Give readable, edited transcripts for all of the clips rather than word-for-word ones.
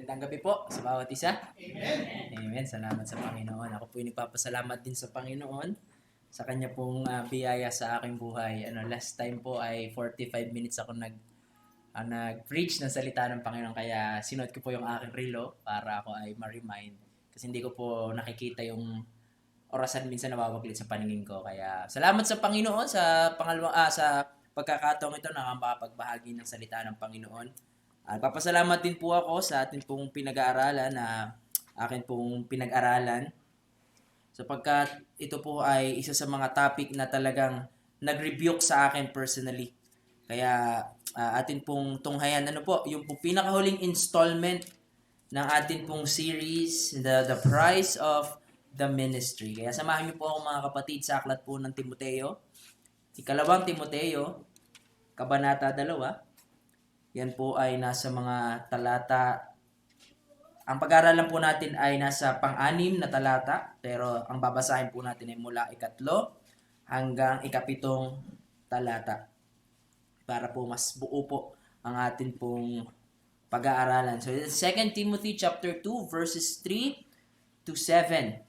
Magandang gabi po sa bawat isa. Amen. Amen. Salamat sa Panginoon. Ako po nagpapasalamat din sa Panginoon sa kanya pong biyaya sa aking buhay. Last time po ay 45 minutes ako nag-preach ng salita ng Panginoon, kaya sinuot ko po yung aking relo para ako ay ma-remind. Kasi hindi ko po nakikita yung orasan, minsan nawawaglit sa paningin ko. Kaya salamat sa Panginoon sa pagkakataong ito na makapagbahagi ng salita ng Panginoon. Papasalamat din po ako sa atin pong pinag-aaralan akin pong pinag-aralan, sapagkat ito po ay isa sa mga topic na talagang nag-rebuke sa akin personally. Kaya atin pong tunghayan yung pong pinakahuling installment ng atin pong series, the Price of the Ministry. Kaya samahan niyo po ako mga kapatid sa aklat po ng Timoteo, ikalawang Timoteo, kabanata 2. Yan po ay nasa mga talata. Ang pag-aaralan po natin ay nasa pang-6 na talata, pero ang babasahin po natin ay mula 3 hanggang 7 talata para po mas buo po ang atin pong pag-aaralan. So, 2 Timothy chapter 2 verses 3 to 7.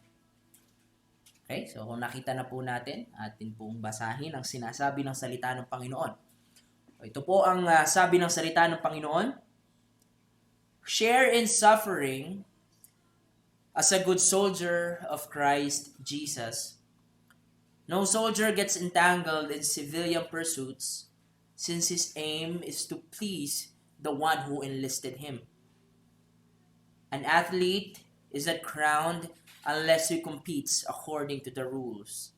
Okay, so kung nakita na po natin, atin pong basahin ang sinasabi ng salita ng Panginoon. Ito po ang sabi ng salita ng Panginoon. Share in suffering as a good soldier of Christ Jesus. No soldier gets entangled in civilian pursuits, since his aim is to please the one who enlisted him. An athlete is not crowned unless he competes according to the rules.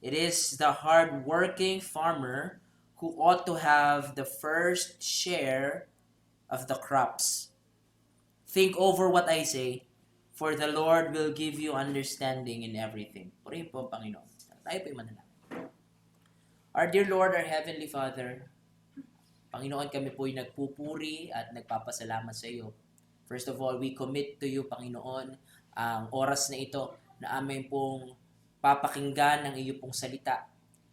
It is the hard-working farmer who ought to have the first share of the crops. Think over what I say, for the Lord will give you understanding in everything. Purihin po ang Panginoon. Tayo po yung manalangin. Our dear Lord, our Heavenly Father, Panginoon, kami po yung nagpupuri at nagpapasalamat sa iyo. First of all, we commit to you, Panginoon, ang oras na ito na amin pong papakinggan ng iyo pong salita,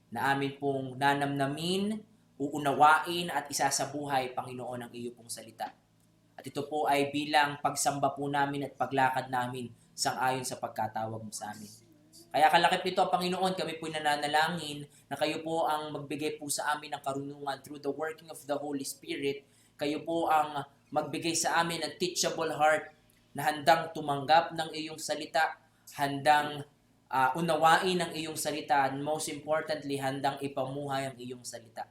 na amin pong nanamnamin, uunawain at isasabuhay, Panginoon, ang iyo pong salita. At ito po ay bilang pagsamba po namin at paglakad namin sang-ayon sa pagkatawag mo sa amin. Kaya kalakip nito, Panginoon, kami po nananalangin na kayo po ang magbigay po sa amin ng karunungan through the working of the Holy Spirit. Kayo po ang magbigay sa amin ng teachable heart na handang tumanggap ng iyong salita, handang unawain ang iyong salita, and most importantly, handang ipamuhay ang iyong salita.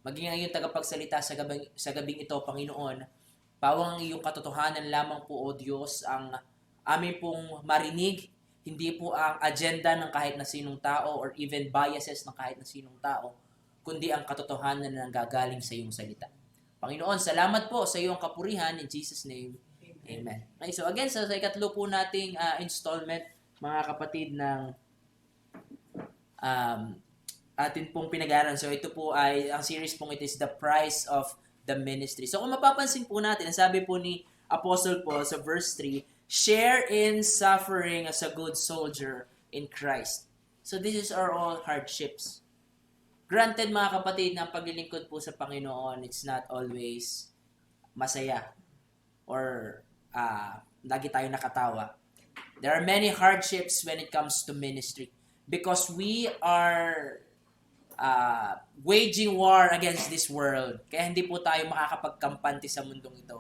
Maging ang iyong tagapagsalita sa gabing ito, Panginoon, pawang ang iyong katotohanan lamang po, O Diyos, ang amin pong marinig, hindi po ang agenda ng kahit na sinong tao or even biases ng kahit na sinong tao, kundi ang katotohanan na nanggagaling sa iyong salita. Panginoon, salamat po sa iyong kapurihan. In Jesus' name, Amen. Okay, so again, sa ikatlo po nating installment, mga kapatid, ng atin pong pinag-aaral. So ito po ay, ang series pong ito is The Price of the Ministry. So kung mapapansin po natin, ang sabi po ni Apostle Paul sa verse 3, share in suffering as a good soldier in Christ. So these are all hardships. Granted, mga kapatid, na ang paglilingkod po sa Panginoon, it's not always masaya or lagi tayo nakatawa. There are many hardships when it comes to ministry because we are waging war against this world. Kaya hindi po tayo makakapagkampante sa mundong ito.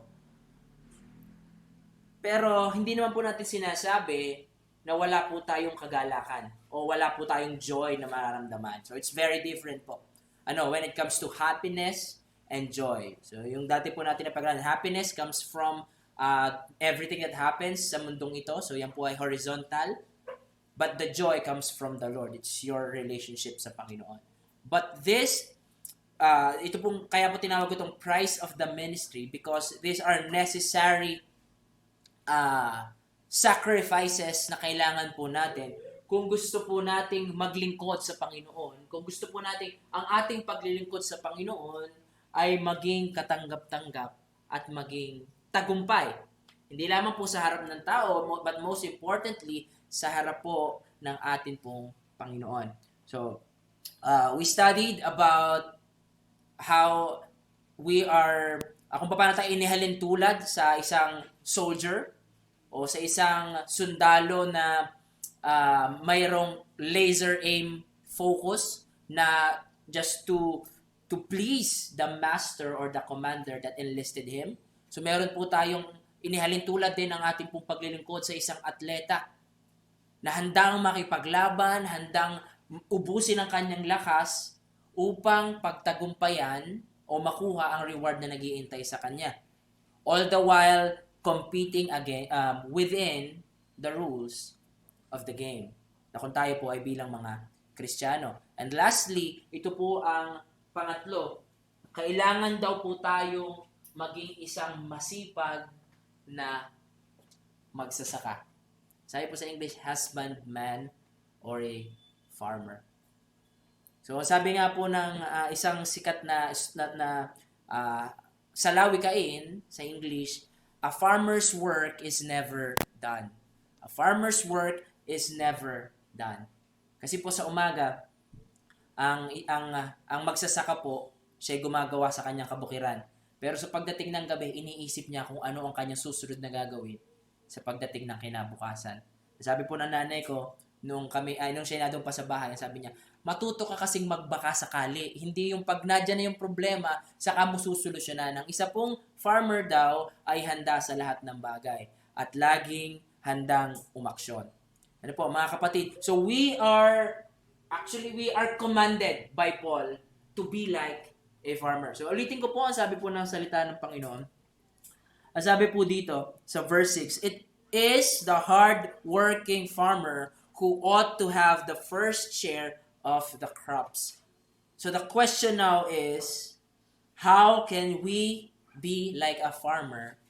Pero hindi naman po natin sinasabi na wala po tayong kagalakan o wala po tayong joy na mararamdaman. So it's very different po. When it comes to happiness and joy. So yung dati po natin na pag-aralan, happiness comes from everything that happens sa mundong ito. So yan po ay horizontal. But the joy comes from the Lord. It's your relationship sa Panginoon. But this, ito pong, kaya po tinawag ko itong price of the ministry because these are necessary sacrifices na kailangan po natin kung gusto po nating maglingkod sa Panginoon. Kung gusto po nating ang ating paglilingkod sa Panginoon ay maging katanggap-tanggap at maging tagumpay. Hindi lamang po sa harap ng tao, but most importantly, sa harap po ng atin pong Panginoon. So, we studied about how we are kung paano tayo inihalin tulad sa isang soldier o sa isang sundalo na mayroong laser aim focus na just to please the master or the commander that enlisted him. So meron po tayong inihalin tulad din ang ating pong paglilingkod sa isang atleta na handang makipaglaban, handang ubusin ang kanyang lakas upang pagtagumpayan o makuha ang reward na nag-iintay sa kanya. All the while competing again within the rules of the game. Na kung tayo po ay bilang mga Kristiyano. And lastly, ito po ang pangatlo. Kailangan daw po tayong maging isang masipag na magsasaka. Sabi po sa English, husbandman or a farmer. So sabi nga po ng isang sikat na salawikain sa English, a farmer's work is never done. A farmer's work is never done. Kasi po sa umaga, ang magsasaka po, siya gumagawa sa kanyang kabukiran. Pero sa pagdating ng gabi, iniisip niya kung ano ang kanyang susunod na gagawin sa pagdating ng kinabukasan. Sabi po ng nanay ko, nung siya na doon pa sa bahay, sabi niya, matuto ka kasing magbaka sakali. Hindi yung pag nadyan na yung problema, saka mo susolusyonan. Ang isa pong farmer daw ay handa sa lahat ng bagay at laging handang umaksyon. Ano po, mga kapatid? So we are commanded by Paul to be like a farmer. So ulitin ko po ang sabi po ng salita ng Panginoon. Ang sabi po dito sa verse 6, it is the hard-working farmer who ought to have the first share of the crops. So the question now is, how can we be like a farmer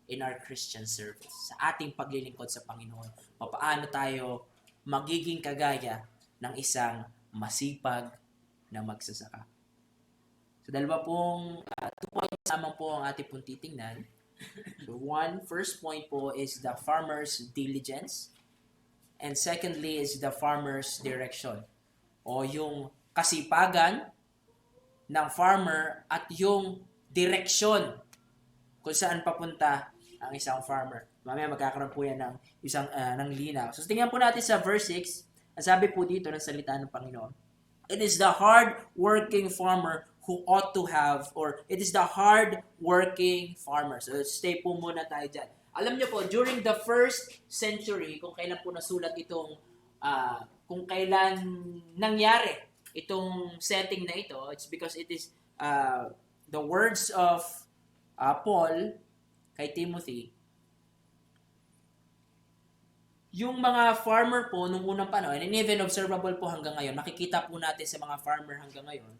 in our Christian service? Sa ating paglilingkod sa Panginoon, paano tayo magiging kagaya ng isang masipag na magsasaka? So dalawa pong 2 points lamang po ang ating pong titingnan. So first point po is the farmer's diligence. And secondly is the farmer's direction. O yung kasipagan ng farmer at yung direksyon kung saan papunta ang isang farmer. Mamaya magkakaroon po yan ng isang ng linaw. So tingnan po natin sa verse 6. Ang sabi po dito ng salita ng Panginoon. It is the hard-working farmer who ought to have, or it is the hard-working farmer. So stay po muna tayo dyan. Alam niyo po, during the first century, kung kailan po nasulat itong, kung kailan nangyari itong setting na ito, it's because it is the words of Paul kay Timothy. Yung mga farmer po nung unang panahon, and even observable po hanggang ngayon, makikita po natin sa mga farmer hanggang ngayon,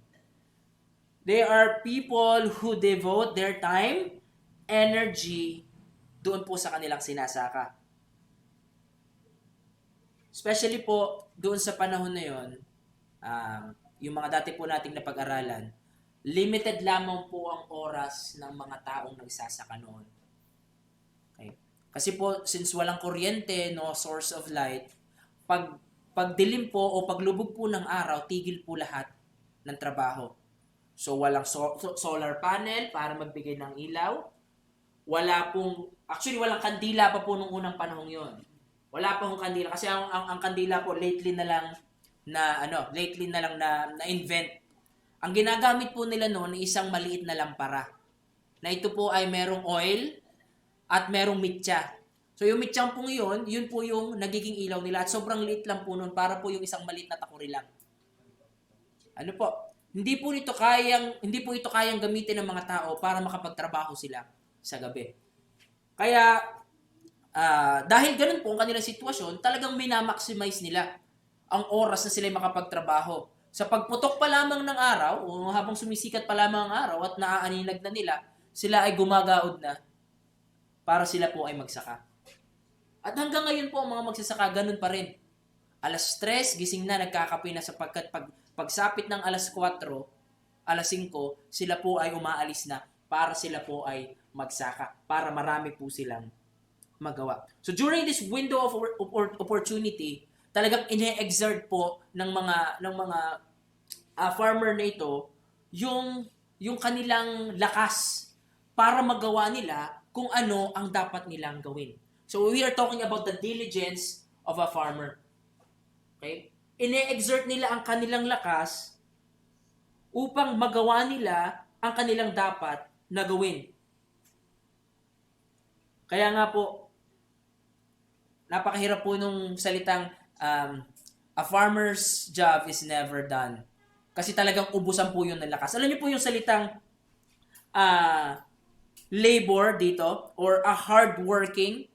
they are people who devote their time, energy, doon po sa kanilang sinasaka. Especially po, doon sa panahon na yon, yung mga dati po nating napag-aralan, limited lamang po ang oras ng mga taong nagsasaka noon. Okay. Kasi po, since walang kuryente, no source of light, pagdilim po o paglubog po ng araw, tigil po lahat ng trabaho. So, walang solar panel para magbigay ng ilaw. Walang kandila pa po nung unang panahong yon. Wala pa hong kandila. Kasi ang kandila po, lately na lang na invent. Ang ginagamit po nila noon ay isang maliit na lampara. Na ito po ay merong oil at merong mitya. So yung mitya po yun po yung nagiging ilaw nila. At sobrang liit lang po noon para po yung isang maliit na takuri lang. Ano po? Hindi po ito kayang gamitin ng mga tao para makapagtrabaho sila sa gabi. Kaya, dahil ganun po ang kanilang sitwasyon, talagang minamaximize nila ang oras na sila makapagtrabaho. Sa pagputok pa lamang ng araw, o habang sumisikat pa lamang ang araw at naaaninag na nila, sila ay gumagaod na para sila po ay magsaka. At hanggang ngayon po, ang mga magsasaka, ganun pa rin. Alas 3, gising na, nagkakape na sapagkat pagsapit ng alas 4, alas 5, sila po ay umaalis na para sila po ay magsaka, para marami po silang magawa. So during this window of opportunity, talagang ine-exert po ng mga farmer na ito yung kanilang lakas para magawa nila kung ano ang dapat nilang gawin. So we are talking about the diligence of a farmer. Okay? Ine-exert nila ang kanilang lakas upang magawa nila ang kanilang dapat na gawin. Kaya nga po, napakahirap po nung salitang a farmer's job is never done. Kasi talagang ubusan po yun ng lakas. Alam niyo po yung salitang labor dito or a hardworking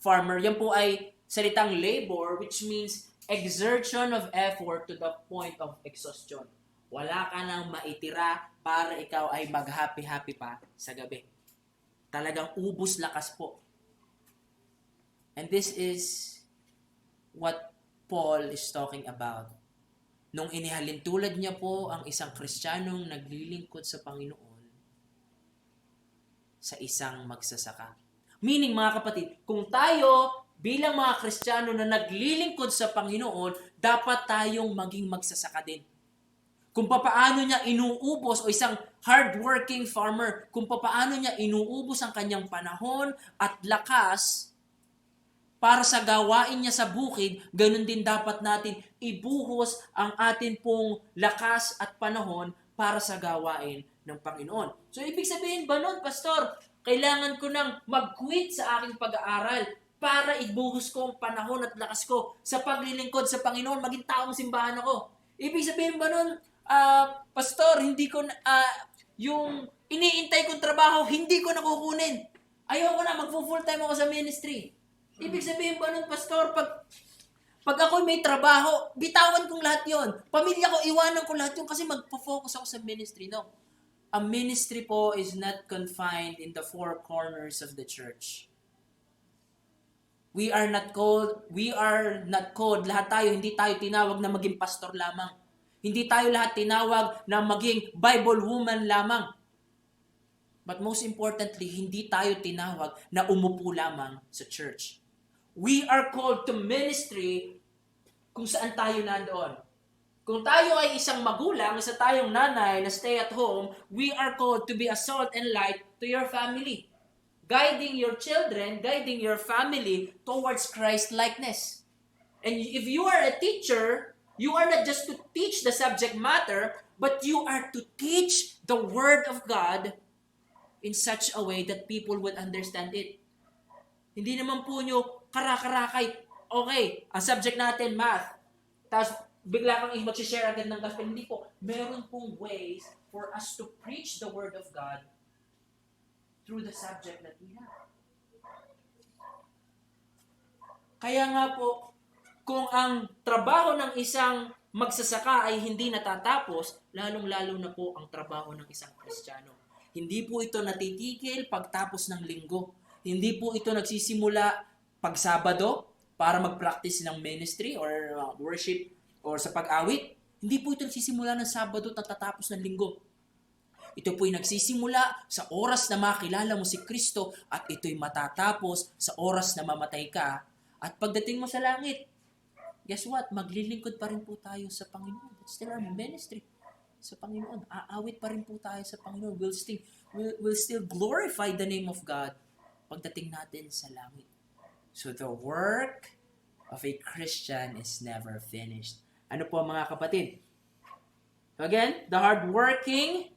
farmer. Yan po ay salitang labor which means exertion of effort to the point of exhaustion. Wala ka nang maitira para ikaw ay mag-happy-happy pa sa gabi. Talagang ubus lakas po. And this is what Paul is talking about. Nung inihalin tulad niya po ang isang Kristiyanong naglilingkod sa Panginoon sa isang magsasaka. Meaning mga kapatid, kung tayo bilang mga Kristiyano na naglilingkod sa Panginoon, dapat tayong maging magsasaka din. Kung papaano niya inuubos o isang hardworking farmer, kung papaano niya inuubos ang kanyang panahon at lakas para sa gawain niya sa bukid, ganun din dapat natin ibuhos ang atin pong lakas at panahon para sa gawain ng Panginoon. So, ibig sabihin ba nun, Pastor, kailangan ko nang mag-quit sa aking pag-aaral para ibuhos ko ang panahon at lakas ko sa paglilingkod sa Panginoon, maging taong simbahan ako. Ibig sabihin ba nun, Pastor, hindi ko, yung iniintay kong trabaho, hindi ko nakukunin. Ayoko na, mag-full time ako sa ministry. Ibig sabihin ba nun, Pastor, pag ako may trabaho, bitawan kong lahat yon. Pamilya ko, iwanan ko lahat yon kasi magpo-focus ako sa ministry. No. A ministry po is not confined in the four corners of the church. We are not called, lahat tayo, hindi tayo tinawag na maging pastor lamang. Hindi tayo lahat tinawag na maging Bible woman lamang. But most importantly, hindi tayo tinawag na umupo lamang sa church. We are called to ministry kung saan tayo nandoon. Kung tayo ay isang magulang, isa tayong nanay na stay at home, we are called to be a salt and light to your family. Guiding your children, guiding your family towards Christ-likeness. And if you are a teacher, you are not just to teach the subject matter, but you are to teach the Word of God in such a way that people will understand it. Hindi naman po nyo karakarakay. Okay, ang subject natin, math. Tapos bigla kang mag-share agad ng gospel. Hindi po. Meron pong ways for us to preach the Word of God through the subject that we have. Kaya nga po, kung ang trabaho ng isang magsasaka ay hindi natatapos, lalong-lalo na po ang trabaho ng isang Kristiyano. Hindi po ito natitigil pagtapos ng linggo. Hindi po ito nagsisimula pag Sabado para mag-practice ng ministry or worship or sa pag-awit. Hindi po ito nagsisimula ng Sabado at tatapos ng linggo. Ito po'y nagsisimula sa oras na makilala mo si Kristo at ito'y matatapos sa oras na mamatay ka. At pagdating mo sa langit, guess what? Maglilingkod pa rin po tayo sa Panginoon. That's still our ministry sa Panginoon. Aawit pa rin po tayo sa Panginoon. We'll still glorify the name of God pagdating natin sa langit. So the work of a Christian is never finished. Ano po mga kapatid? Again, the hardworking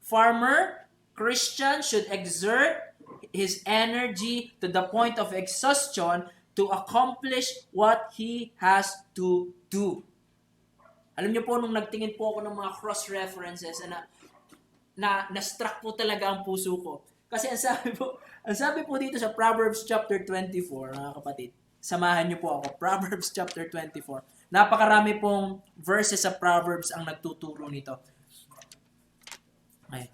farmer, Christian should exert his energy to the point of exhaustion to accomplish what he has to do. Alam niyo po, nung nagtingin po ako ng mga cross-references na-struck po talaga ang puso ko. Kasi ang sabi po dito sa Proverbs chapter 24, mga kapatid, samahan niyo po ako, Proverbs chapter 24. Napakarami pong verses sa Proverbs ang nagtuturo nito. Okay.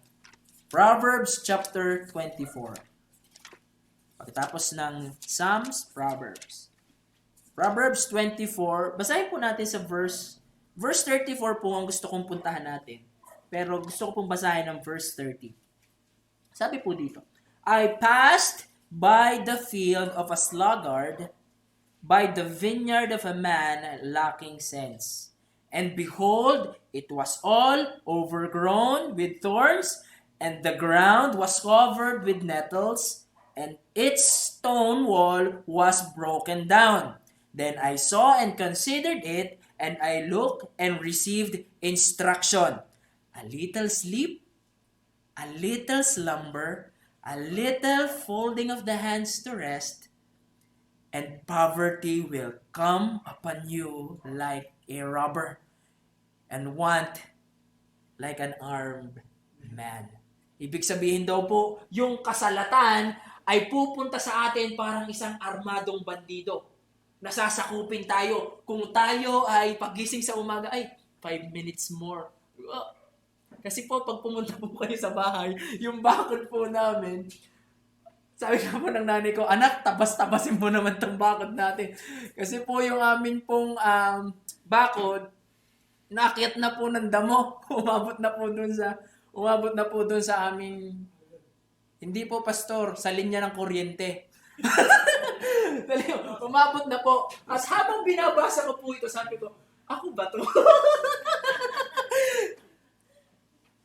Proverbs chapter 24. Pagkatapos ng Psalms, Proverbs. Proverbs 24, basahin po natin sa verse 34 po ang gusto kong puntahan natin. Pero gusto ko pong basahin ng verse 30. Sabi po dito, I passed by the field of a sluggard, by the vineyard of a man lacking sense. And behold, it was all overgrown with thorns, And the ground was covered with nettles, and its stone wall was broken down. Then I saw and considered it, and I looked and received instruction. A little sleep, a little slumber, a little folding of the hands to rest, and poverty will come upon you like a robber, and want like an armed man. Ibig sabihin daw po, yung kasalatan ay pupunta sa atin parang isang armadong bandido. Nasasakupin tayo. Kung tayo ay pagising sa umaga, ay, 5 minutes more. Kasi po, pag pumunta po kayo sa bahay, yung bakod po namin, sabi nga po ng nanay ko, anak, tabas-tabasin mo naman tong bakod natin. Kasi po yung amin pong bakod, naakyat na po ng damo. Umabot na po dun sa aming, hindi po pastor, sa linya ng kuryente. Umabot na po. At habang binabasa ko po ito, sabi ko, ako ba to?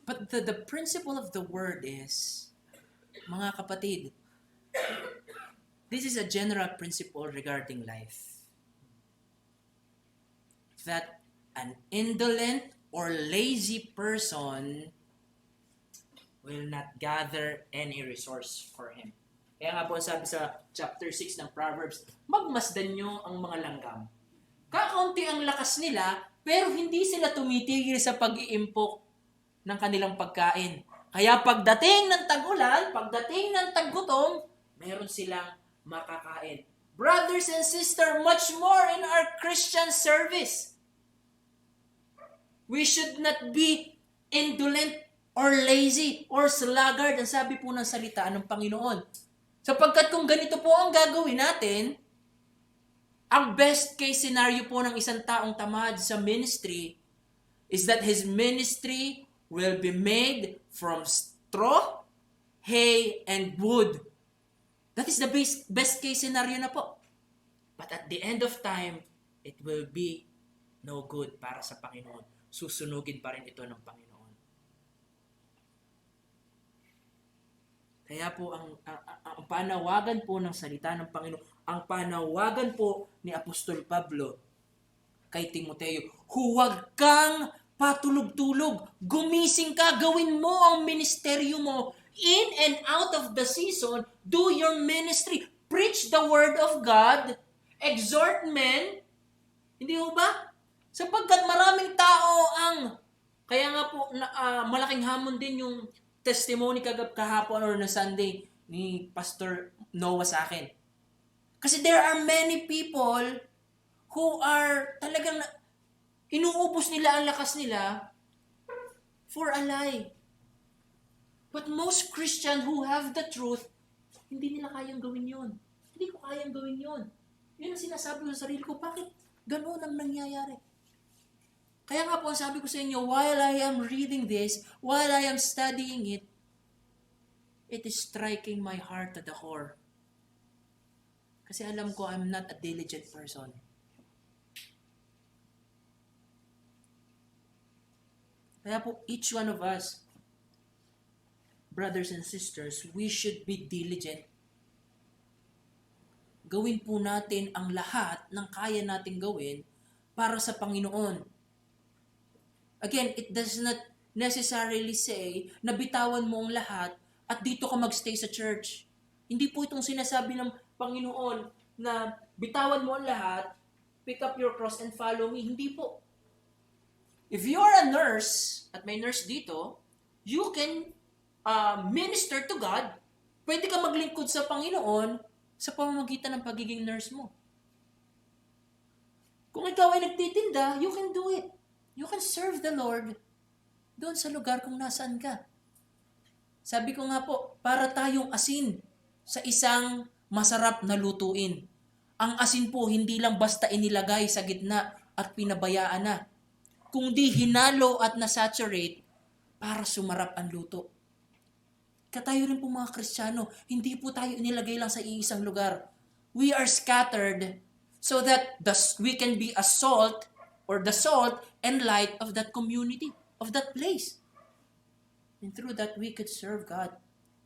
But the principle of the word is, mga kapatid, this is a general principle regarding life. That an indolent or lazy person will not gather any resource for him. Kaya nga po sabi sa chapter 6 ng Proverbs, magmasdan nyo ang mga langgam. Kakaunti ang lakas nila, pero hindi sila tumitigil sa pag-iimpok ng kanilang pagkain. Kaya pagdating ng tag-ulan, pagdating ng tag-gutom, meron silang makakain. Brothers and sisters, much more in our Christian service. We should not be indolent or lazy or sluggard. Ang sabi po ng salita ng Panginoon. Sapagkat kung ganito po ang gagawin natin, ang best case scenario po ng isang taong tamad sa ministry is that his ministry will be made from straw, hay, and wood. That is the best case scenario na po. But at the end of time, it will be no good para sa Panginoon. Susunugin pa rin ito ng Panginoon. Kaya po ang panawagan po ng salita ng Panginoon, ang panawagan po ni Apostol Pablo kay Timoteo, huwag kang patulog-tulog. Gumising ka, gawin mo ang ministeryo mo. In and out of the season, do your ministry. Preach the word of God. Exhort men. Hindi ho ba? Sapagkat maraming tao ang, kaya nga po, malaking hamon din yung testimony kahapon or na Sunday ni Pastor Noah sa akin. Kasi there are many people who are talagang inuubos nila ang lakas nila for a lie. But most Christians who have the truth, hindi nila kayang gawin yun. Hindi ko kayang gawin yun. Yun ang sinasabi ko sa sarili ko, bakit ganoon ang nangyayari? Kaya nga po, sabi ko sa inyo, while I am reading this, while I am studying it, it is striking my heart to the core. Kasi alam ko, I'm not a diligent person. Kaya po, each one of us, brothers and sisters, we should be diligent. Gawin po natin ang lahat ng kaya nating gawin para sa Panginoon. Again, it does not necessarily say na bitawan mo ang lahat at dito ka magstay sa church. Hindi po itong sinasabi ng Panginoon na bitawan mo ang lahat, pick up your cross and follow me. Hindi po. If you are a nurse, at may nurse dito, you can minister to God. Pwede ka maglingkod sa Panginoon sa pamamagitan ng pagiging nurse mo. Kung ikaw ay nagtitinda, you can do it. You can serve the Lord doon sa lugar kung nasaan ka. Sabi ko nga po, para tayong asin sa isang masarap na lutuin. Ang asin po, hindi lang basta inilagay sa gitna at pinabayaan na. Kundi hinalo at nasaturate para sumarap ang luto. Katayo rin po mga Kristiyano, hindi po tayo inilagay lang sa iisang lugar. We are scattered so that we can be a salt or the salt and light of that community, of that place. And through that, we could serve God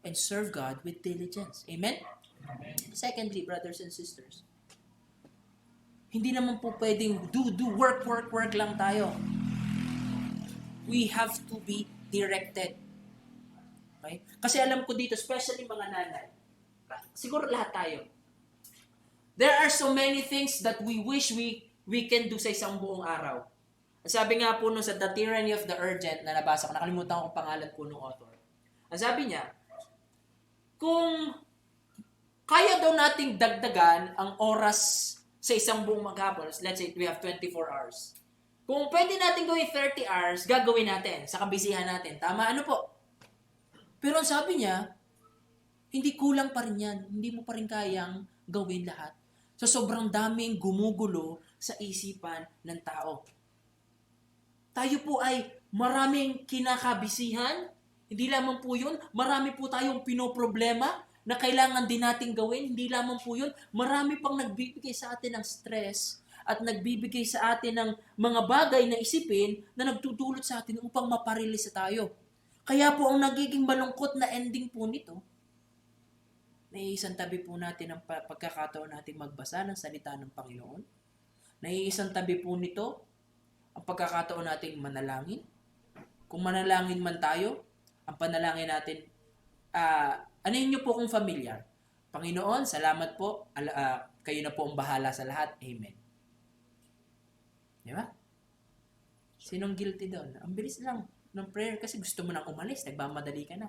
and serve God with diligence. Amen? Secondly, brothers and sisters, hindi naman po pwedeng work lang tayo. We have to be directed. Okay? Kasi alam ko dito, especially mga nanay, siguro lahat tayo, there are so many things that we wish we can do sa isang buong araw. Sabi nga po nung sa The Tyranny of the Urgent na nabasa ko, nakalimutan ko pangalan po nung author. Ang sabi niya, kung kaya daw nating dagdagan ang oras sa isang buong maghapon, let's say we have 24 hours. Kung pwede natin gawin 30 hours, gagawin natin sa kabisihan natin. Tama, ano po? Pero ang sabi niya, hindi kulang pa rin yan. Hindi mo pa rin kayang gawin lahat. So sobrang daming gumugulo sa isipan ng tao. Tayo po ay maraming kinakabisihan. Hindi lamang po yun. Marami po tayong pinoproblema na kailangan din nating gawin. Hindi lamang po yun. Marami pang nagbibigay sa atin ng stress at nagbibigay sa atin ng mga bagay na isipin na nagtutulot sa atin upang maparelisa tayo. Kaya po ang nagiging malungkot na ending po nito, naiisang tabi po natin ang pagkakataon natin magbasa ng salita ng Panginoon. Naiisang tabi po nito ang pagkakataon nating manalangin. Kung manalangin man tayo, ang panalangin natin, anuhin niyo po kung familiar. Panginoon, salamat po. Kayo na po ang bahala sa lahat. Amen. Di ba? Sinong guilty doon? Ang bilis lang ng prayer kasi gusto mo nang umalis. Nagmamadali ka na.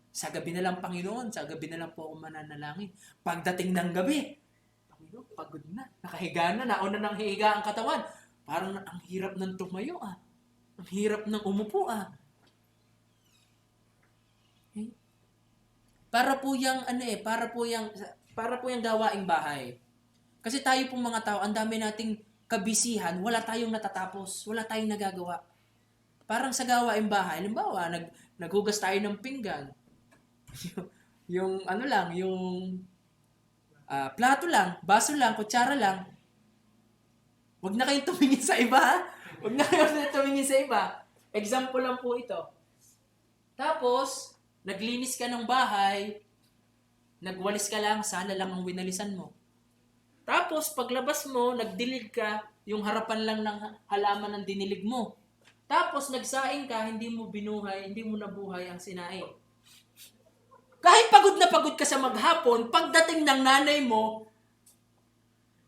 Sa gabi na lang, Panginoon. Sa gabi na lang po ako mananalangin. Pagdating ng gabi, Panginoon, pagod na. Nakahiga na. Nauna nang hihiga ang katawan. Parang ang hirap ng tumayo Ang hirap ng umupo Okay? Para po yung gawaing bahay. Kasi tayo pong mga tao, ang dami nating kabisihan, wala tayong natatapos, wala tayong nagagawa. Parang sa gawaing bahay, halimbawa, naghugas tayo ng pinggan. yung plato lang, baso lang, kutsara lang. Huwag na kayong tumingin sa iba, ha? Huwag na kayong tumingin sa iba. Example lang po ito. Tapos, naglinis ka ng bahay, nagwalis ka lang, sala lang ang winalisan mo. Tapos, paglabas mo, nagdilig ka, yung harapan lang ng halaman ng dinilig mo. Tapos, nagsaing ka, hindi mo nabuhay ang sinaing. Kahit pagod na pagod ka sa maghapon, pagdating ng nanay mo,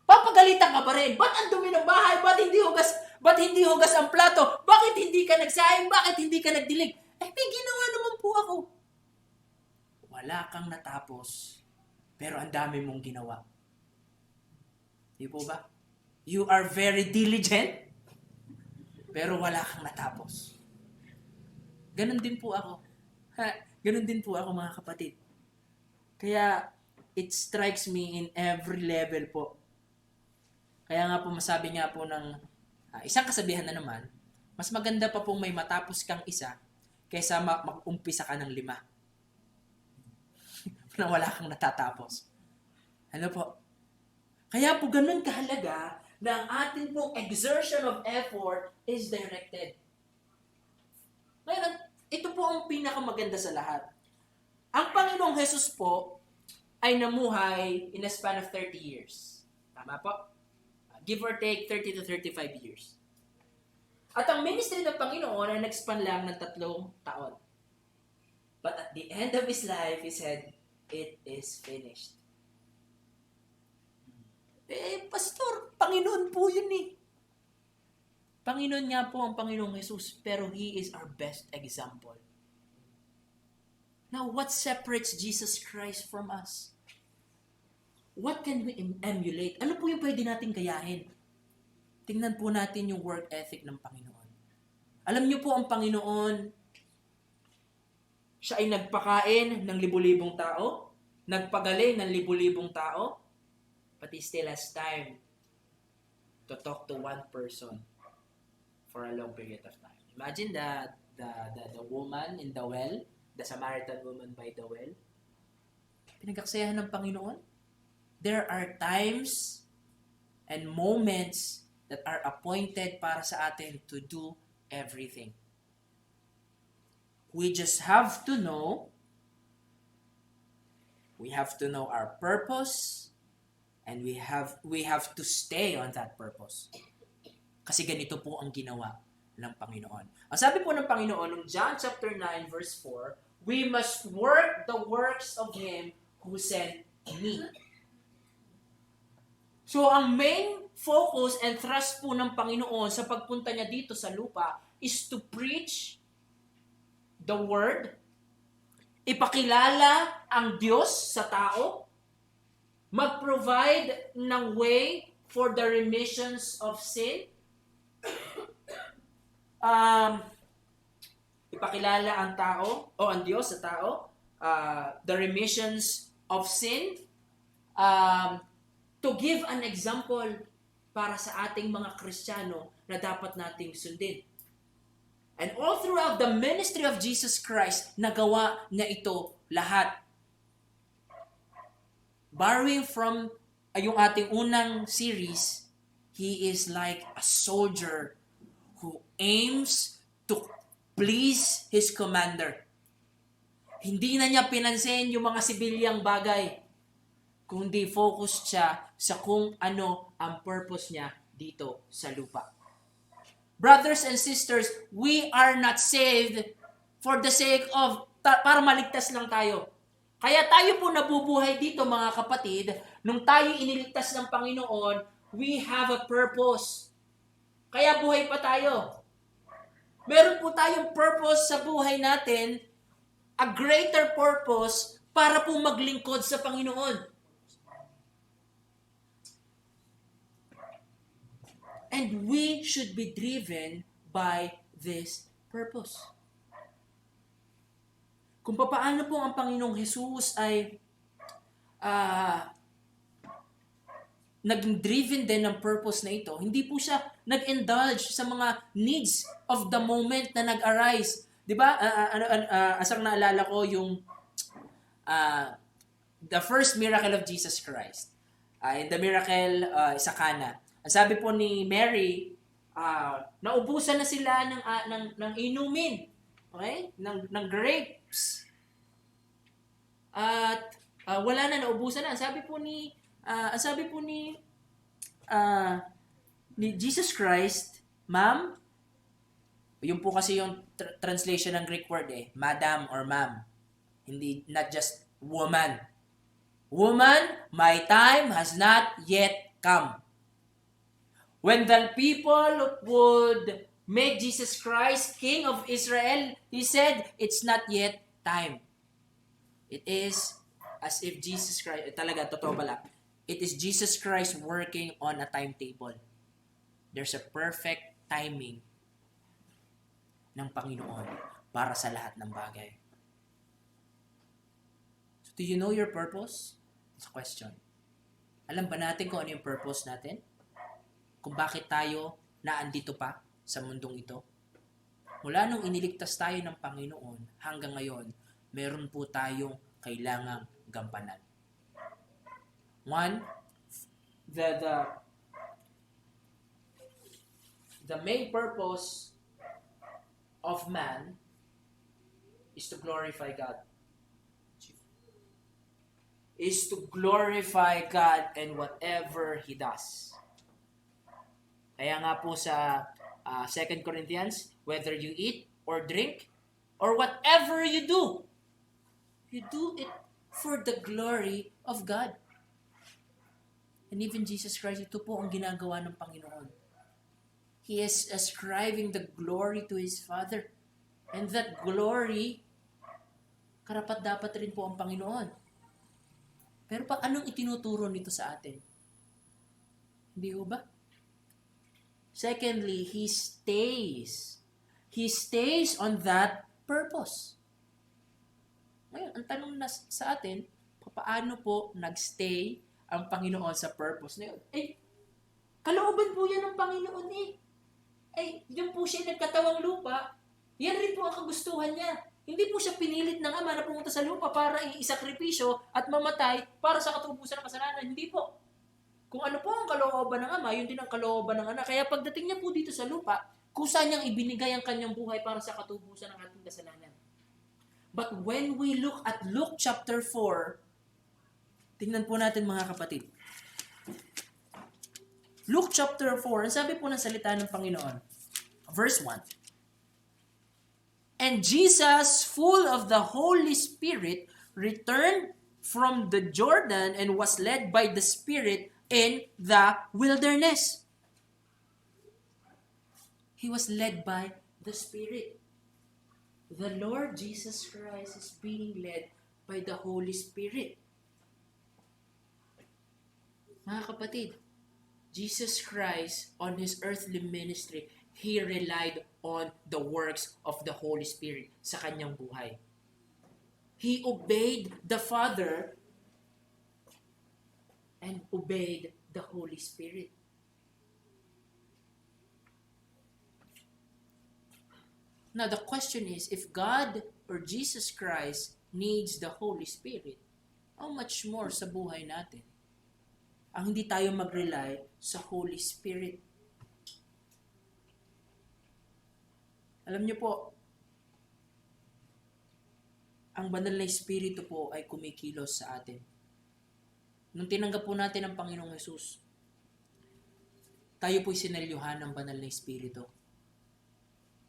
papagalitan ka pa rin. Ba't ang dumi ng bahay? Ba't hindi hugas ang plato? Bakit hindi ka nagsaing? Bakit hindi ka nagdilig? May ginawa naman po ako. Wala kang natapos, pero ang dami mong ginawa. Di po ba? You are very diligent, pero wala kang natapos. Ganon din po ako. Ganon din po ako, mga kapatid. Kaya, it strikes me in every level po. Kaya nga po, masabi nga po ng isang kasabihan na naman, mas maganda pa pong may matapos kang isa kaysa mag-umpisa ka ng 5 na wala kang natatapos. Ano po? Kaya po ganun kahalaga na ang atin pong exertion of effort is directed. Ngayon, ito po ang pinakamaganda sa lahat. Ang Panginoong Jesus po ay namuhay in a span of 30 years. Tama po? Give or take 30 to 35 years. At ang ministry ng Panginoon ay nag-span lang ng 3 taon. But at the end of His life, He said, it is finished. Pastor, Panginoon po yun Panginoon nga po ang Panginoong Jesus, pero He is our best example. Now, what separates Jesus Christ from us? What can we emulate? Ano po yung pwede natin gayahin? Tingnan po natin yung work ethic ng Panginoon. Alam niyo po ang Panginoon, siya ay nagpakain ng libu-libong tao, nagpagaling ng libu-libong tao, but He still has time to talk to one person for a long period of time. Imagine the woman in the well, the Samaritan woman by the well. Pinagkaksayahan ng Panginoon. There are times and moments that are appointed para sa atin to do everything. We just have to know, our purpose, and we have to stay on that purpose. Kasi ganito po ang ginawa ng Panginoon. Ang sabi po ng Panginoon, in John chapter 9, verse 4, we must work the works of Him who sent me. So, ang main focus and thrust po ng Panginoon sa pagpunta niya dito sa lupa is to preach the Word, ipakilala ang Diyos sa tao, mag-provide ng way for the remissions of sin, ipakilala ang tao, o ang Diyos sa tao, the remissions of sin, to give an example para sa ating mga Kristiyano na dapat nating sundin. And all throughout the ministry of Jesus Christ, nagawa niya ito lahat. Borrowing from yung ating unang series, He is like a soldier who aims to please His commander. Hindi na niya pinansin yung mga sibilyang bagay, kundi focus siya sa kung ano ang purpose niya dito sa lupa. Brothers and sisters, we are not saved for the sake of, para maligtas lang tayo. Kaya tayo po nabubuhay dito mga kapatid, nung tayo iniligtas ng Panginoon, we have a purpose. Kaya buhay pa tayo. Meron po tayong purpose sa buhay natin, a greater purpose para po maglingkod sa Panginoon. And we should be driven by this purpose. Kung paano po ang Panginoong Jesus ay naging driven din ng purpose na ito, hindi po siya nag-indulge sa mga needs of the moment na nag-arise. Diba? Asang naalala ko yung the first miracle of Jesus Christ. In the miracle sa Cana. Ang sabi po ni Mary, naubusan na sila ng inumin. Okay? Ng grapes. At wala na, naubusan na. Ang sabi po ni Jesus Christ, Ma'am, yun po kasi yung translation ng Greek word Madam or Ma'am. Hindi, not just woman. Woman, my time has not yet come. When the people would make Jesus Christ King of Israel, He said, it's not yet time. It is as if Jesus Christ, talaga, totoo pala, it is Jesus Christ working on a timetable. There's a perfect timing ng Panginoon para sa lahat ng bagay. So, do you know your purpose? It's a question. Alam ba natin kung ano yung purpose natin? Kung bakit tayo naandito pa sa mundong ito? Mula nung iniligtas tayo ng Panginoon hanggang ngayon, meron po tayong kailangang gampanan. One, the main purpose of man is to glorify God. Is to glorify God in whatever He does. Kaya nga po sa 2 Corinthians, whether you eat or drink or whatever you do it for the glory of God. And even Jesus Christ, ito po ang ginagawa ng Panginoon. He is ascribing the glory to His Father. And that glory, karapat-dapat rin po ang Panginoon. Pero anong itinuturo nito sa atin? Hindi ho ba? Secondly, He stays. He stays on that purpose. Ngayon, ang tanong na sa atin, paano po nagstay ang Panginoon sa purpose na yun? Kalooban po yan ng Panginoon yun po siya nagkatawang lupa, yan rin po ang kagustuhan niya. Hindi po siya pinilit ng Ama na pumunta sa lupa para isakripisyo at mamatay para sa katubusan ng kasalanan. Hindi po. Kung ano po ang kalooban ng Ama, yun din ang kalooban ng Anak. Kaya pagdating niya po dito sa lupa, kusa niyang ibinigay ang kanyang buhay para sa katubusan ng ating kasalanan. But when we look at Luke chapter 4, tingnan po natin mga kapatid. Luke chapter 4, ang sabi po ng salita ng Panginoon, verse 1. And Jesus, full of the Holy Spirit, returned from the Jordan and was led by the Spirit in the wilderness. He was led by the Spirit. The Lord Jesus Christ is being led by the Holy Spirit. Mga kapatid, Jesus Christ on His earthly ministry, He relied on the works of the Holy Spirit sa kanyang buhay. He obeyed the Father and obeyed the Holy Spirit. Now the question is, if God or Jesus Christ needs the Holy Spirit, how much more sa buhay natin? Ang hindi tayo mag-rely sa Holy Spirit. Alam niyo po, ang banal na Espiritu po ay kumikilos sa atin. Nung tinanggap po natin ang Panginoong Hesus, tayo po'y sinelyuhan ng banal na Espiritu.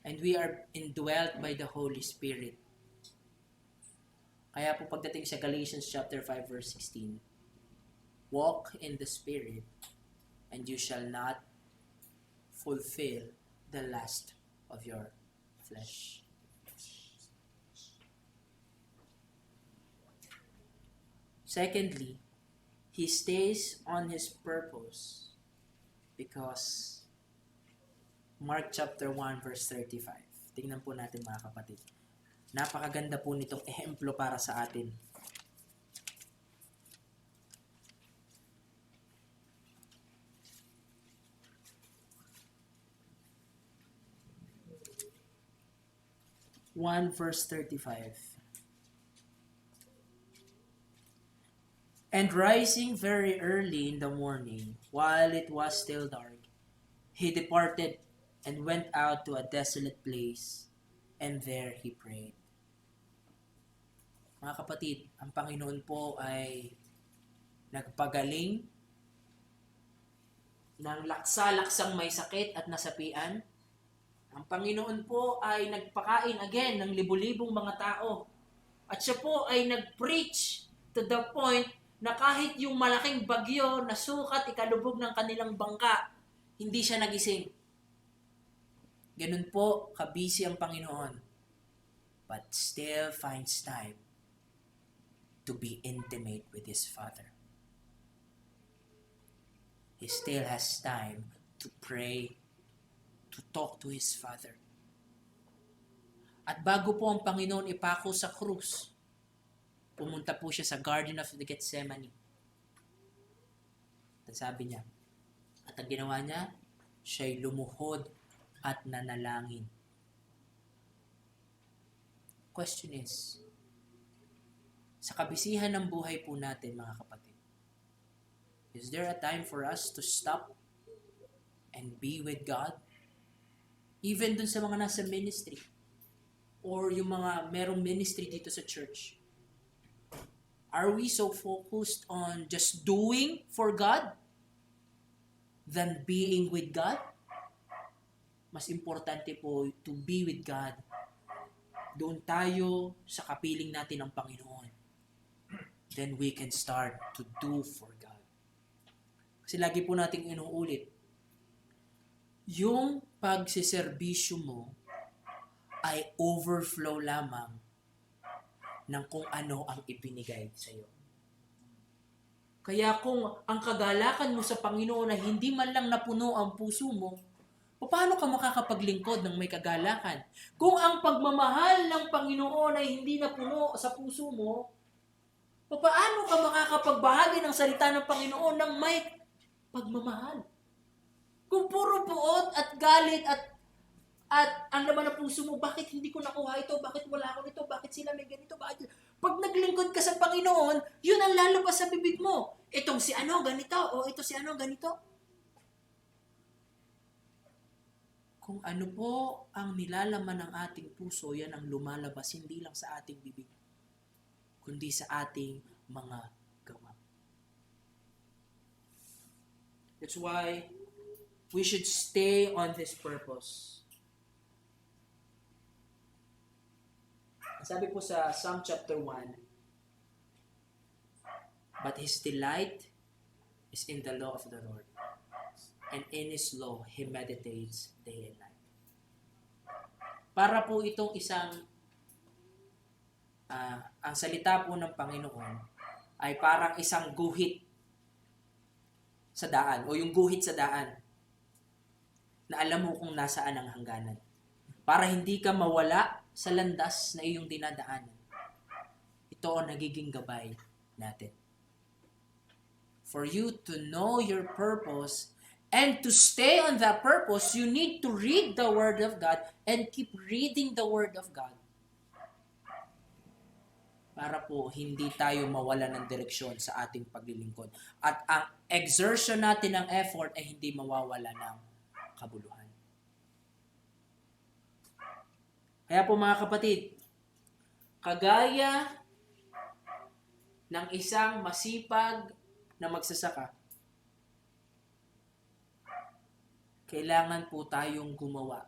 And we are indwelt by the Holy Spirit. Kaya po pagdating sa Galatians chapter 5 verse 16, walk in the Spirit, and you shall not fulfill the lust of your flesh. Secondly, he stays on his purpose because Mark chapter 1 verse 35. Tingnan po natin mga kapatid. Napakaganda po nitong ehemplo para sa atin. Verse 35. And rising very early in the morning, while it was still dark, he departed and went out to a desolate place, and there he prayed. Mga kapatid, ang Panginoon po ay nagpagaling ng laksa-laksang may sakit at nasapian. Ang Panginoon po ay nagpakain again ng libu-libong mga tao. At siya po ay nag-preach to the point na kahit yung malaking bagyo na sukat ikalubog ng kanilang bangka, hindi siya nagising. Ganun po, kabisi ang Panginoon. But still finds time to be intimate with His Father. He still has time to pray, to talk to His Father. At bago po ang Panginoon ipako sa krus, pumunta po siya sa Garden of the Gethsemane. At sabi niya, at ang ginawa niya, siya'y lumuhod at nanalangin. Question is, sa kabisihan ng buhay po natin mga kapatid, is there a time for us to stop and be with God? Even dun sa mga nasa ministry or yung mga merong ministry dito sa church. Are we so focused on just doing for God than being with God? Mas importante po to be with God. Doon tayo sa kapiling natin ng Panginoon. Then we can start to do for God. Kasi lagi po nating inuulit, yung pagsiservisyo mo ay overflow lamang ng kung ano ang ibinigay sa iyo. Kaya kung ang kagalakan mo sa Panginoon ay hindi man lang napuno ang puso mo, paano ka makakapaglingkod ng may kagalakan? Kung ang pagmamahal ng Panginoon ay hindi napuno sa puso mo, paano ka makakapagbahagi ng salita ng Panginoon ng may pagmamahal? Kung puro puot at galit at ang laman ng puso mo, bakit hindi ko nakuha ito? Bakit wala ako nito? Bakit sila may ganito? Bakit? Pag naglingkod ka sa Panginoon, yun ang lalabas sa bibig mo. Itong si ano ganito, o ito si ano ganito. Kung ano po ang nilalaman ng ating puso, yan ang lumalabas hindi lang sa ating bibig, kundi sa ating mga gawa. That's why we should stay on this purpose. Sabi po sa Psalm chapter 1, but his delight is in the law of the Lord, and in his law he meditates day and night. Para po itong isang, ang salita po ng Panginoon ay parang isang guhit sa daan, o yung guhit sa daan, na alam mo kung nasaan ang hangganan. Para hindi ka mawala sa landas na iyong dinadaanan. Ito ang nagiging gabay natin. For you to know your purpose and to stay on that purpose, you need to read the Word of God and keep reading the Word of God. Para po hindi tayo mawala ng direksyon sa ating paglilingkod. At ang exertion natin ng effort ay hindi mawawala ng kabuluhan. Kaya po mga kapatid, kagaya ng isang masipag na magsasaka, kailangan po tayong gumawa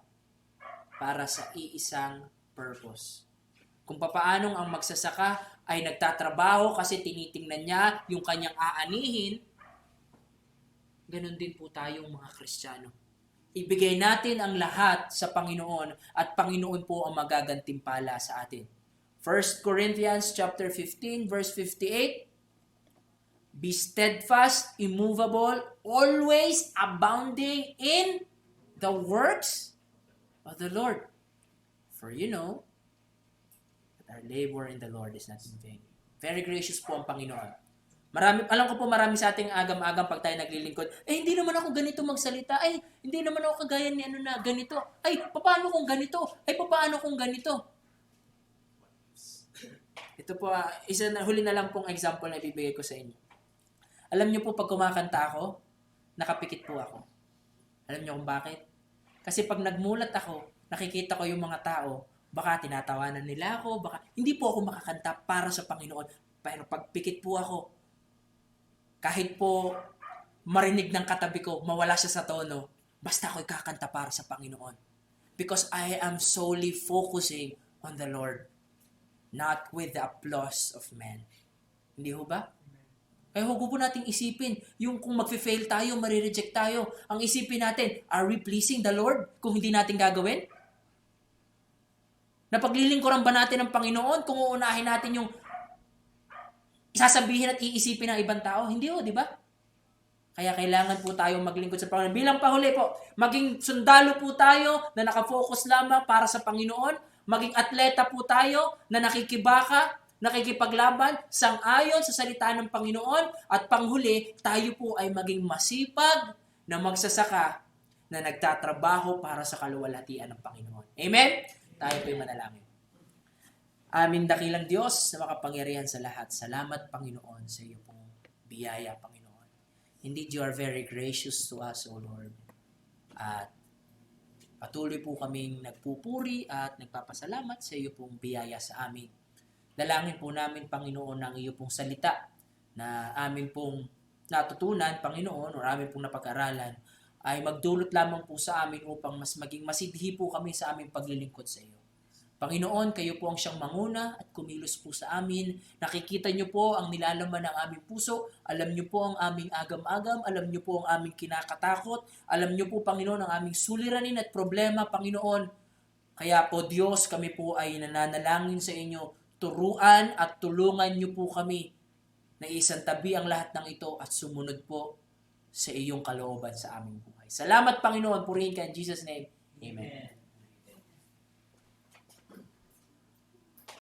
para sa iisang purpose. Kung papaanong ang magsasaka ay nagtatrabaho kasi tinitingnan niya yung kanyang aanihin, ganun din po tayong mga Kristiyano. Ibigay natin ang lahat sa Panginoon at Panginoon po ang magagantimpala sa atin. 1 Corinthians chapter 15 verse 58, be steadfast, immovable, always abounding in the works of the Lord. For you know that our labor in the Lord is not in vain. Very gracious po ang Panginoon. Alam ko po marami sa ating agam-agam pag tayo naglilingkod, hindi naman ako ganito magsalita, hindi naman ako kagaya ni ganito, paano kung ganito, paano kung ganito. Ito po, huli na lang pong example na ibibigay ko sa inyo. Alam niyo po pag kumakanta ako, nakapikit po ako. Alam niyo kung bakit? Kasi pag nagmulat ako, nakikita ko yung mga tao, baka tinatawanan nila ako, baka hindi po ako makakanta para sa Panginoon. Pero pag pikit po ako, kahit po marinig ng katabi ko, mawala siya sa tono, basta ako'y kakanta para sa Panginoon. Because I am solely focusing on the Lord, not with the applause of men. Hindi ho ba? Kaya huwag po nating isipin, yung kung mag-fail tayo, marireject tayo, ang isipin natin, are we pleasing the Lord kung hindi natin gagawin? Napaglilingkuran ba natin ng Panginoon kung uunahin natin yung sasabihin at iisipin ng ibang tao? Hindi ho, di ba? Kaya kailangan po tayong maglingkod sa Panginoon. Bilang pahuli po, maging sundalo po tayo na nakafocus lamang para sa Panginoon. Maging atleta po tayo na nakikibaka, nakikipaglaban, sang-ayon sa salita ng Panginoon. At panghuli, tayo po ay maging masipag na magsasaka na nagtatrabaho para sa kaluwalhatian ng Panginoon. Amen? Tayo po ay manalangin. Aming dakilang Diyos na makapangyarihan sa lahat. Salamat, Panginoon, sa iyo pong biyaya, Panginoon. Indeed, you are very gracious to us, O Lord. At patuloy po kaming nagpupuri at nagpapasalamat sa iyo pong biyaya sa amin. Dalangin po namin, Panginoon, ang iyo pong salita na amin pong natutunan, Panginoon, o amin pong napag-aralan, ay magdulot lamang po sa amin upang mas maging masidhi po kami sa aming paglilingkod sa iyo. Panginoon, kayo po ang siyang manguna at kumilos po sa amin. Nakikita niyo po ang nilalaman ng aming puso. Alam niyo po ang aming agam-agam. Alam niyo po ang aming kinakatakot. Alam niyo po, Panginoon, ang aming suliranin at problema, Panginoon. Kaya po, Diyos, kami po ay nananalangin sa inyo. Turuan at tulungan niyo po kami na isantabi ang lahat ng ito at sumunod po sa iyong kalooban sa aming buhay. Salamat, Panginoon. Purihin ka in Jesus' name. Amen.